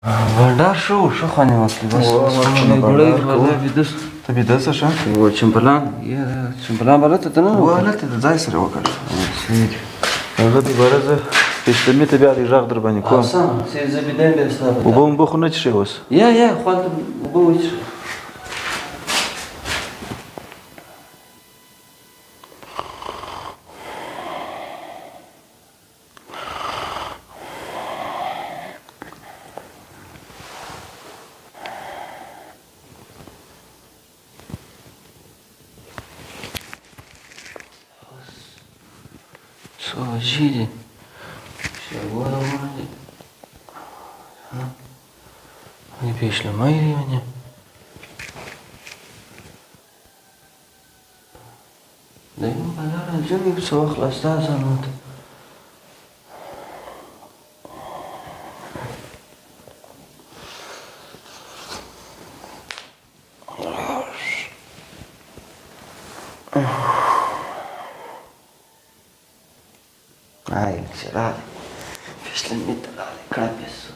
بردار شو خانه وصلی بس ته بیده څه شه و چمبلان چمبلان بلته ته نه هلته د ځای سره وکړه هغه دوباره زه پیشلمي ته بیا دې غږ در باندې کوم زه بیدم بیا ستا اوبه اوبه خو نه څښې اوس یا خوالته اوبه وڅښه څو دي شګوره باندې باندې پیشلمۍ دی باندې دا یم بلاره ځم یو څه وخت له ستا ځانو ته Ai, será? Fešlenita radi, krapje su.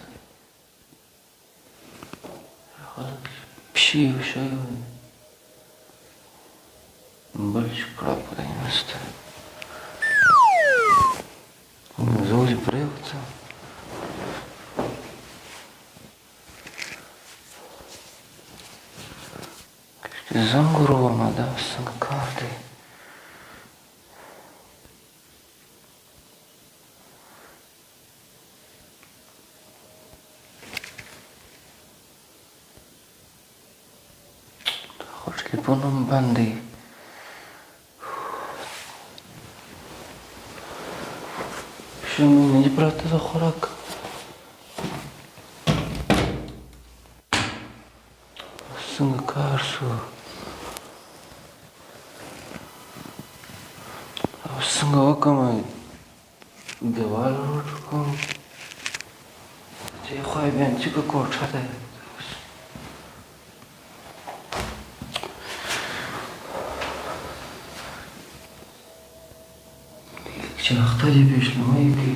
Pšiju šaju. Bolj krapu da im ostaje. Zauzi prevca. Zangurovama da sam karti. Telefonum bandi. Şimdi ne bıraktı da xorak. Sınga karsu. Sınga vakama. Deval uçkum. Şey xoy ben çıkı koçada. چې اخته دې پیشلمۍ کې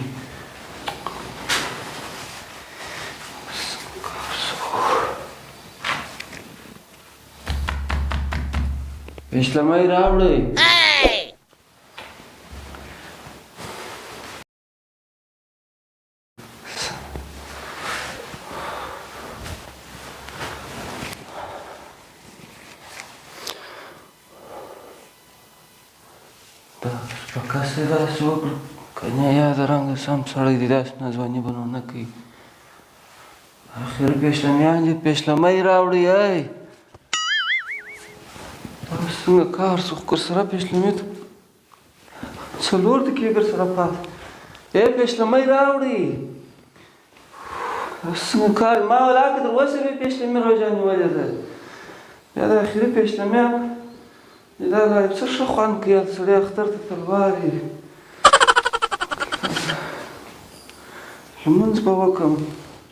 پیشلمۍ راوړئ شپکاسې داسې وکړو کنیا یاده رنګه سم سړی دی داسې ناځواني به نو نه کوي اخر پیشلمیان دي پیشلمۍ راوړئ ای تاسو څنګه کار څه خو سره پیشلمۍ ته څلور دقیقې درسره پاتې ای پیشلمۍ راوړئ تاسو څنګه کار ما ولاکه تر اوسه مې پیشلمۍ روژه نیولې ده بیا د اخري پیشلمیان دا غایب څه ښه خوند کوي سړی اختر ته تلواري لمونځ به وکړم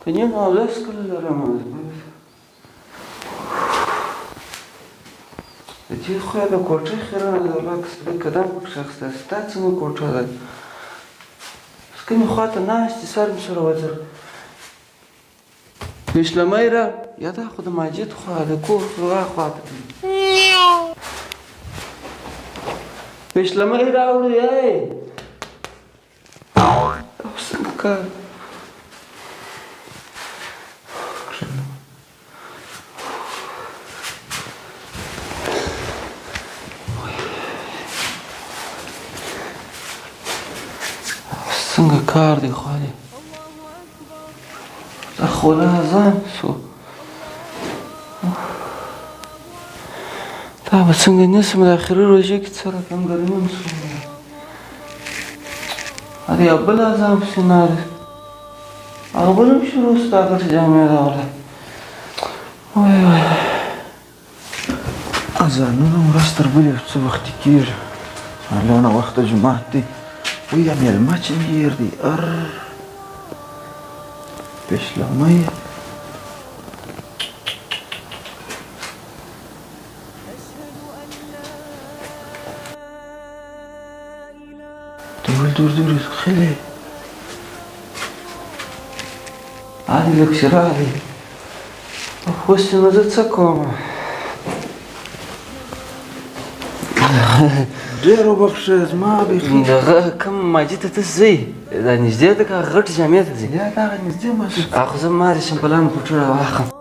که نه نو اودس کله لرم د دې خوا د کوټې خیرانه د الله که سړی قدم پکښې اخیستی ستا څنګه کوټه ده اوس کومې خوا ته ناست یې سر مې سره وځر پیشلمۍ را یا دا خو د ماجد خوا د کور هغه خوا ته پیشلمۍ راوړئ ای او څنګه کار څنګه کار دی خالي دا خو لا اذان شو دا به څنګه نیسم د اخري روژې کې څه رقم ګرمون شو اره یو بل اذان پسې ناړې هغه بل هم شروع شو دا غټې جامې راغلی وای وای اذانونه ورځ تر بلې څه وختې کېږي لونه وخته جومات دی وی یا مېلمه چې ډېر دی پیشلمۍ دور خیلی علي لږ چې راغی اوس نو زه څه کوم ډېر وبخښه زما بیخي دغه کوم ماجي ته ته ځئ دا نږدې ده که غټې جامې ته ځئ یا دغه نږدې مسجد خو زه مارې شمپلانو پټو راواخلم